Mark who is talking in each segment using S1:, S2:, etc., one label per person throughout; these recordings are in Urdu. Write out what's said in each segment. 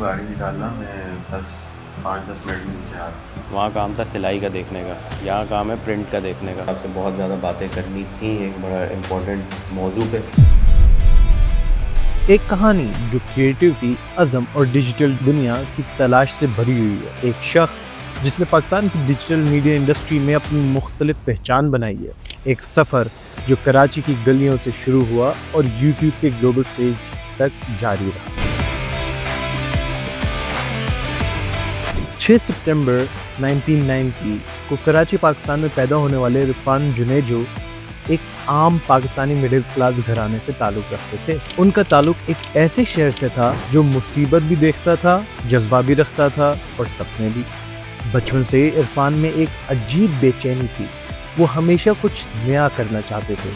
S1: گاڑی نکالنا، میں 5-10 منٹ میں نیچے آ رہا ہوں۔
S2: وہاں کام تھا سلائی کا دیکھنے کا، یہاں کام ہے پرنٹ کا دیکھنے کا۔
S1: آپ سے بہت زیادہ باتیں کرنی تھیں ایک بڑا امپورٹنٹ موضوع پہ۔
S3: ایک کہانی جو کریٹیوٹی، عزم اور ڈیجیٹل دنیا کی تلاش سے بھری ہوئی ہے۔ ایک شخص جس نے پاکستان کی ڈیجیٹل میڈیا انڈسٹری میں اپنی مختلف پہچان بنائی ہے۔ ایک سفر جو کراچی کی گلیوں سے شروع ہوا اور یوٹیوب کے گلوبل سٹیج تک جاری رہا۔ 6 ستمبر 1990 کو کراچی پاکستان میں پیدا ہونے والے عرفان جنیجو ایک عام پاکستانی مڈل کلاس گھرانے سے تعلق رکھتے تھے۔ ان کا تعلق ایک ایسے شہر سے تھا جو مصیبت بھی دیکھتا تھا، جذبہ بھی رکھتا تھا اور سپنے بھی۔ بچپن سے عرفان میں ایک عجیب بے چینی تھی۔ وہ ہمیشہ کچھ نیا کرنا چاہتے تھے،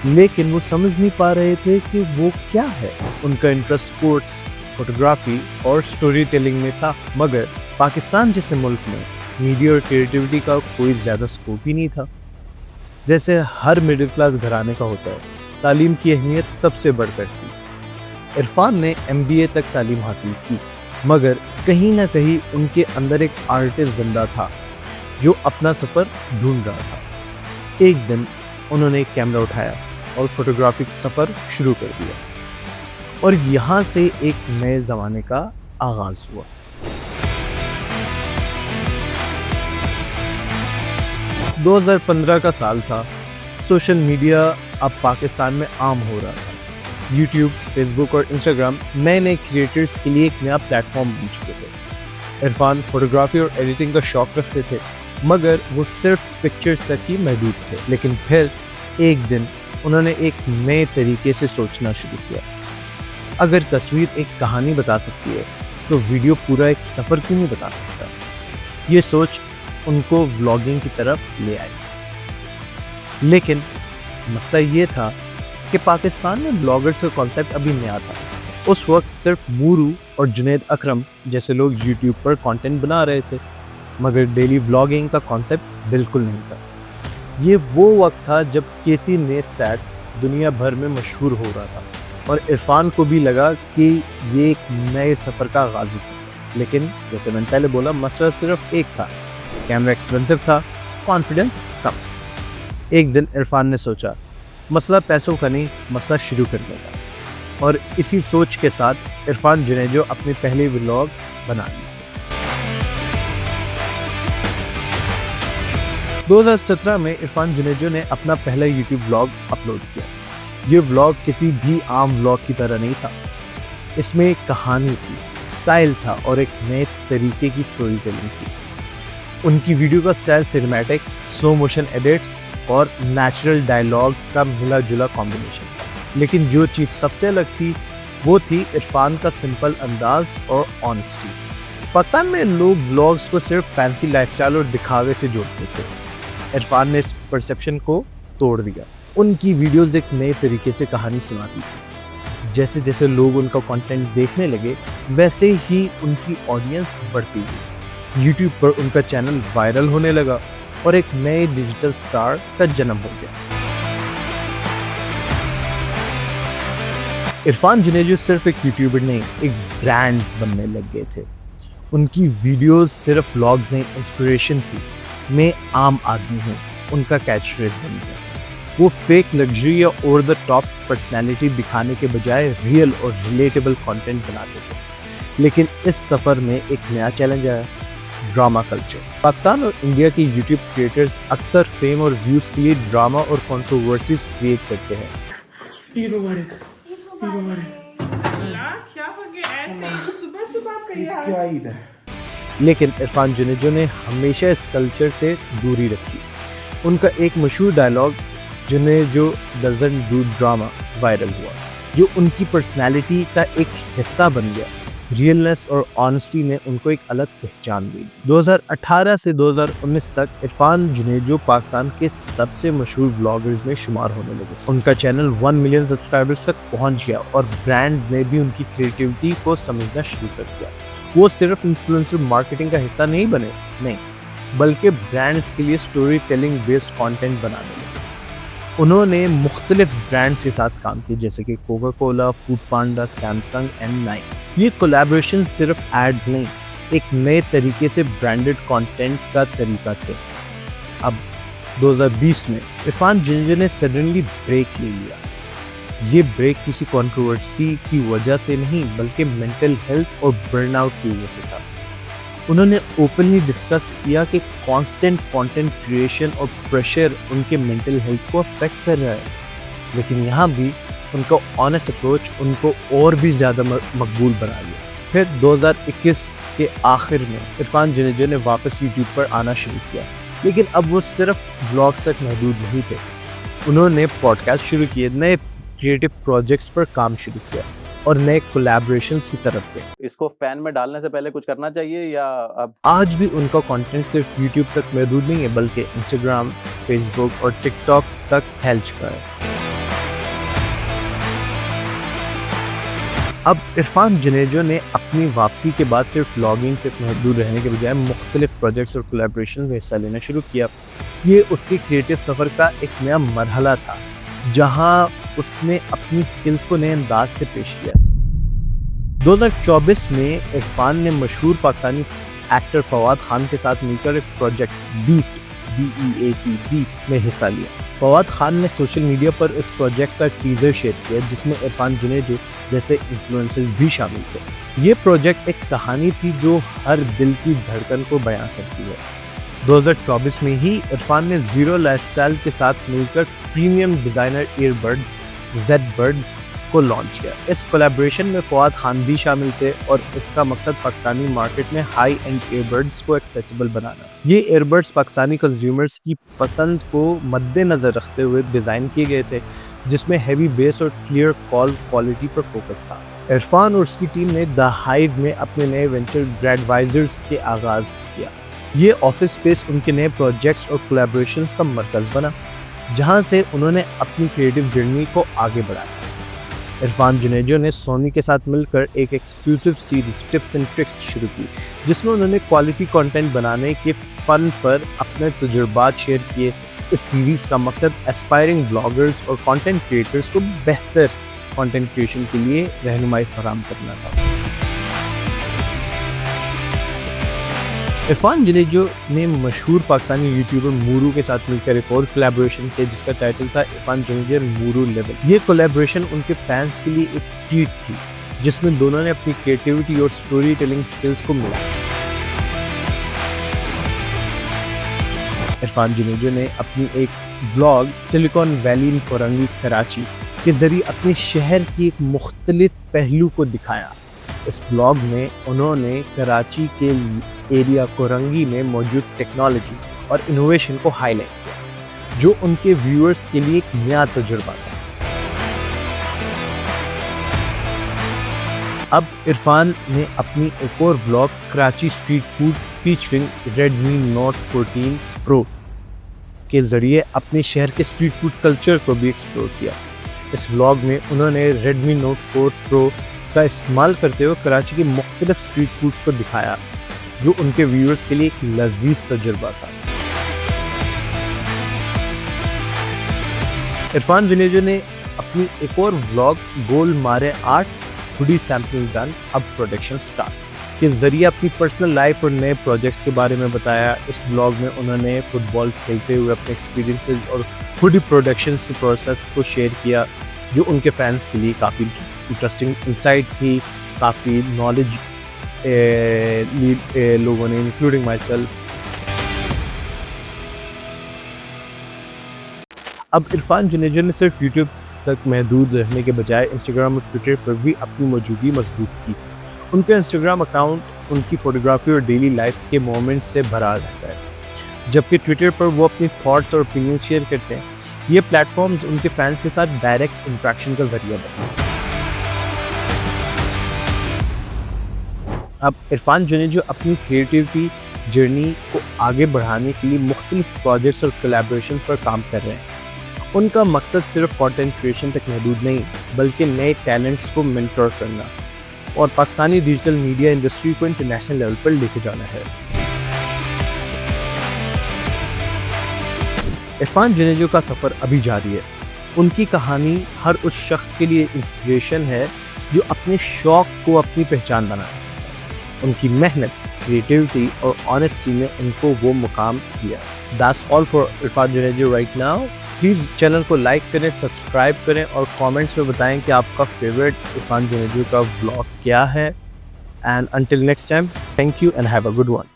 S3: لیکن وہ سمجھ نہیں پا رہے تھے کہ وہ کیا ہے۔ ان کا انٹرسٹ سپورٹس، فوٹوگرافی اور سٹوری ٹیلنگ میں تھا، مگر پاکستان جیسے ملک میں میڈیا اور کریٹیوٹی کا کوئی زیادہ سکوپ ہی نہیں تھا۔ جیسے ہر مڈل کلاس گھرانے کا ہوتا ہے، تعلیم کی اہمیت سب سے بڑھ کر تھی۔ عرفان نے MBA تک تعلیم حاصل کی، مگر کہیں نہ کہیں ان کے اندر ایک آرٹسٹ زندہ تھا جو اپنا سفر ڈھونڈ رہا تھا۔ ایک دن انہوں نے ایک کیمرہ اٹھایا اور فوٹوگرافی کا سفر شروع کر دیا، اور یہاں سے ایک نئے زمانے کا آغاز ہوا۔ 2015 کا سال تھا۔ سوشل میڈیا اب پاکستان میں عام ہو رہا تھا۔ یوٹیوب، فیس بک اور انسٹاگرام نئے نئے کریٹرز کے لیے ایک نیا پلیٹ فارم بن چکے تھے۔ عرفان فوٹوگرافی اور ایڈیٹنگ کا شوق رکھتے تھے، مگر وہ صرف پکچرز تک ہی محدود تھے۔ لیکن پھر ایک دن انہوں نے ایک نئے طریقے سے سوچنا شروع کیا۔ اگر تصویر ایک کہانی بتا سکتی ہے تو ویڈیو پورا ایک سفر کیوں نہیں بتا سکتا؟ یہ سوچ ان کو ولاگنگ کی طرف لے آئی۔ لیکن مسئلہ یہ تھا کہ پاکستان میں بلاگرز کا کانسیپٹ ابھی نیا تھا۔ اس وقت صرف مورو اور جنید اکرم جیسے لوگ یوٹیوب پر کانٹینٹ بنا رہے تھے، مگر ڈیلی بلاگنگ کا کانسیپٹ بالکل نہیں تھا۔ یہ وہ وقت تھا جب کیسی نیستیٹ دنیا بھر میں مشہور ہو رہا تھا، اور عرفان کو بھی لگا کہ یہ ایک نئے سفر کا آغاز ہو سکتا ہے۔ لیکن جیسے میں نے پہلے بولا، مسئلہ صرف ایک تھا، کیمرہ ایکسپینسو تھا، کانفیڈنس کم۔ ایک دن عرفان نے سوچا، مسئلہ پیسوں کا نہیں، مسئلہ شروع کرنے کا، اور اسی سوچ کے ساتھ عرفان جنیجو اپنے پہلے ولاگ بنا لیے۔ 2017 میں عرفان جنیجو نے اپنا پہلا یوٹیوب ولاگ اپلوڈ کیا۔ یہ ولاگ کسی بھی عام ولاگ کی طرح نہیں تھا۔ اس میں ایک کہانی تھی، سٹائل تھا اور ایک نئے طریقے کی سٹوری ٹیلنگ تھی۔ ان کی ویڈیو کا سٹائل سینیمیٹک، سلو موشن ایڈٹس اور نیچرل ڈائیلاگز کا ملا جلا کمبینیشن تھا۔ لیکن جو چیز سب سے الگ تھی وہ تھی عرفان کا سمپل انداز اور آنیسٹی۔ پاکستان میں لوگ ولاگز کو صرف فینسی لائف سٹائل اور دکھاوے سے جوڑتے تھے۔ عرفان نے اس پرسیپشن کو توڑ دیا۔ ان کی ویڈیوز ایک نئے طریقے سے کہانی سناتی تھی۔ جیسے جیسے لوگ ان کا کنٹینٹ دیکھنے لگے، ویسے ہی ان کی آڈینس بڑھتی گئی۔ یوٹیوب پر ان کا چینل وائرل ہونے لگا اور ایک نئے ڈیجیٹل سٹار کا جنم ہو گیا۔ عرفان جنیجو صرف ایک یوٹیوبر نہیں، ایک برانڈ بننے لگ گئے تھے۔ ان کی ویڈیوز صرف ولاگز نہیں، انسپریشن تھی۔ میں عام آدمی ہوں، ان کا کیچ فریز بن گیا۔ وہ فیک لگژری یا اوور دا ٹاپ پرسنالٹی دکھانے کے بجائے ریئل اور ریلیٹیبل کنٹینٹ بناتے تھے۔ لیکن اس سفر میں ایک نیا چیلنج آیا، ڈراما کلچر۔ پاکستان اور انڈیا کے یوٹیوب کریٹرز اکثر فیم اور ویوز کے لیے ڈراما اور کنٹروورسیز کریٹ کرتے ہیں۔ لیکن عرفان جنیجو نے ہمیشہ اس کلچر سے دوری رکھی۔ ان کا ایک مشہور dialogue Junejo doesn't do drama viral ہوا، جو ان کی پرسنالٹی کا ایک حصہ بن گیا۔ ریئلنس اور آنیسٹی نے ان کو ایک الگ پہچان دی۔ 2018 سے 2019 تک عرفان جنیجو پاکستان کے سب سے مشہور ولاگرز میں شمار ہونے لگے۔ ان کا چینل 1 ملین سبسکرائبرز تک پہنچ گیا، اور برانڈز نے بھی ان کی کریٹیوٹی کو سمجھنا شروع کر دیا۔ وہ صرف انفلوئنسر مارکیٹنگ کا حصہ نہیں بنے، نہیں، بلکہ برانڈز کے لیے سٹوری ٹیلنگ بیسڈ کانٹینٹ بنانے لگے۔ انہوں نے مختلف برانڈز کے ساتھ کام کیا جیسے کہ Coca Cola, food panda, Samsung N9۔ یہ کولیبریشن صرف ایڈز نہیں، ایک نئے طریقے سے برانڈڈ کانٹینٹ کا طریقہ تھے۔ اب 2020 میں عرفان جنیجو نے سڈنلی بریک لے لیا۔ یہ بریک کسی کنٹروورسی کی وجہ سے نہیں بلکہ مینٹل ہیلتھ اور برن آؤٹ کی وجہ سے تھا۔ انہوں نے اوپنلی ڈسکس کیا کہ کانسٹنٹ کانٹینٹ کریشن اور پریشر ان کے مینٹل ہیلتھ کو افیکٹ کر رہا ہے، لیکن یہاں بھی ان کا آنیسٹ اپروچ ان کو اور بھی زیادہ مقبول بنا لیا۔ پھر 2021 کے آخر میں عرفان جنیجو نے واپس یوٹیوب پر آنا شروع کیا، لیکن اب وہ صرف ولاگز تک محدود نہیں تھے۔ انہوں نے پوڈ کاسٹ شروع کیے، نئے کریٹو پروجیکٹس پر کام شروع کیا اور نئے کولیبریشنز کی طرف گئے۔
S2: اس کو پین میں ڈالنے سے پہلے کچھ کرنا چاہیے یا اب؟
S3: آج بھی ان کا کانٹینٹ صرف یوٹیوب تک محدود نہیں ہے بلکہ انسٹاگرام، فیس بک اور ٹک ٹاک تک پھیل چکا ہے۔ اب عرفان جنیجو نے اپنی واپسی کے بعد صرف ولاگنگ تک محدود رہنے کے بجائے مختلف پروجیکٹس اور کولیبریشن میں حصہ لینا شروع کیا۔ یہ اس کے کریٹو سفر کا ایک نیا مرحلہ تھا جہاں اس نے اپنی سکلز کو نئے انداز سے پیش کیا۔ 2024 میں عرفان نے مشہور پاکستانی ایکٹر فواد خان کے ساتھ مل کر ایک پروجیکٹ بیٹ BEAT میں حصہ لیا۔ فواد خان نے سوشل میڈیا پر اس پروجیکٹ کا ٹیزر شیئر کیا جس میں عرفان جنیجو جیسے انفلوئنسرز بھی شامل تھے۔ یہ پروجیکٹ ایک کہانی تھی جو ہر دل کی دھڑکن کو بیان کرتی ہے۔ 2024 میں ہی عرفان نے زیرو لائف اسٹائل کے ساتھ مل کر premium designer earbuds Z buds کو لانچ کیا۔ اس کولیبریشن میں فواد خان بھی شامل تھے اور اس کا مقصد پاکستانی مارکیٹ میں ہائی اینڈ ایئر بڈز کو ایکسیسیبل بنانا۔ یہ ایئر بڈز پاکستانی کنزیومرز کی پسند کو مد نظر رکھتے ہوئے ڈیزائن کیے گئے تھے جس میں ہیوی بیس اور کلیئر کال کوالٹی پر فوکس تھا۔ عرفان اور اس کی ٹیم نے دا ہائیڈ میں اپنے نئے وینچر گریڈوائزرز کے آغاز کیا۔ یہ آفس اسپیس ان کے نئے پروجیکٹس اور کولیبریشنز کا مرکز بنا جہاں سے انہوں نے اپنی کریٹو جرنی کو آگے بڑھایا۔ عرفان جنیجو نے سونی کے ساتھ مل کر ایک exclusive series tips and tricks شروع کی جس میں انہوں نے کوالٹی کنٹینٹ بنانے کے فن پر اپنے تجربات شیئر کیے۔ اس سیریز کا مقصد اسپائرنگ بلاگرز اور کنٹینٹ کریٹرز کو بہتر کنٹینٹ کریشن کے لیے رہنمائی فراہم کرنا تھا۔ عرفان جنیجو نے مشہور پاکستانی یوٹیوبر مورو کے ساتھ مل کر ایک اور کولیبریشن کیا جس کا ٹائٹل تھا عرفان جنیجو مورو لیول۔ یہ کولیبریشن ان کے فینس کے لیے ایک ٹریٹ تھی جس میں دونوں نے اپنی کریٹیوٹی اور سٹوری ٹیلنگ سکلز کو ملایا۔ عرفان جنیجو نے اپنی ایک بلاگ سلیکون ویلی ان کورنگی کراچی کے ذریعے اپنے شہر کی ایک مختلف پہلو کو دکھایا۔ اس بلاگ میں انہوں نے کراچی کے ایریا کورنگی میں موجود ٹیکنالوجی اور انوویشن کو ہائی لائٹ کیا جو ان کے ویورز کے لیے ایک نیا تجربہ تھا۔ اب عرفان نے اپنی ایک اور blog Karachi street food featuring Redmi Note 14 Pro کے ذریعے اپنے شہر کے اسٹریٹ فوڈ کلچر کو بھی ایکسپلور کیا۔ اس بلاگ میں انہوں نے ریڈمی نوٹ 4 پرو کا استعمال کرتے ہوئے کراچی کے مختلف اسٹریٹ فوڈز کو دکھایا جو ان کے ویورز کے لیے ایک لذیذ تجربہ تھا۔ عرفان جنیجو نے اپنی ایک اور ولاگ گول مارے آرٹ ہوڈی سیمپلنگ ڈن اب پروڈکشن سٹارٹ کے ذریعے اپنی پرسنل لائف اور نئے پروجیکٹس کے بارے میں بتایا۔ اس ولاگ میں انہوں نے فٹ بال کھیلتے ہوئے اپنے ایکسپیرینسز اور ہوڈی پروڈکشن پروسیس کو شیئر کیا جو ان کے فینس کے لیے کافی انٹرسٹنگ انسائٹ تھی، کافی نالج لوگوں نے انکلوڈنگ مائی سیلف۔ اب عرفان جنیجو نے صرف یوٹیوب تک محدود رہنے کے بجائے انسٹاگرام اور ٹویٹر پر بھی اپنی موجودگی مضبوط کی۔ ان کا انسٹاگرام اکاؤنٹ ان کی فوٹوگرافی اور ڈیلی لائف کے مومنٹس سے بھرا رہتا ہے جبکہ ٹویٹر پر وہ اپنی تھاٹس اور اوپینینز شیئر کرتے ہیں۔ یہ پلیٹ فارمز ان کے فینس کے ساتھ ڈائریکٹ انٹریکشن کا ذریعہ بنے۔ اب عرفان جنیجو اپنی کریٹیوٹی جرنی کو آگے بڑھانے کے لیے مختلف پروجیکٹس اور کولیبریشن پر کام کر رہے ہیں۔ ان کا مقصد صرف کنٹینٹ کریشن تک محدود نہیں بلکہ نئے ٹیلنٹس کو مینٹور کرنا اور پاکستانی ڈیجیٹل میڈیا انڈسٹری کو انٹرنیشنل لیول پر لے کے جانا ہے۔ عرفان جنیجو کا سفر ابھی جاری ہے. ان کی کہانی ہر اس شخص کے لیے انسپریشن ہے جو اپنے شوق کو اپنی پہچان بنایا. ان کی محنت، کریٹیوٹی اور آنیسٹی نے ان کو وہ مقام دیا. That's all for Irfan Junejo right now. Please channel کو لائک کریں، سبسکرائب کریں اور کامنٹس میں بتائیں کہ آپ کا فیوریٹ عرفان جنیجو کا ولاگ کیا ہے. And until next time, thank you and have a good one.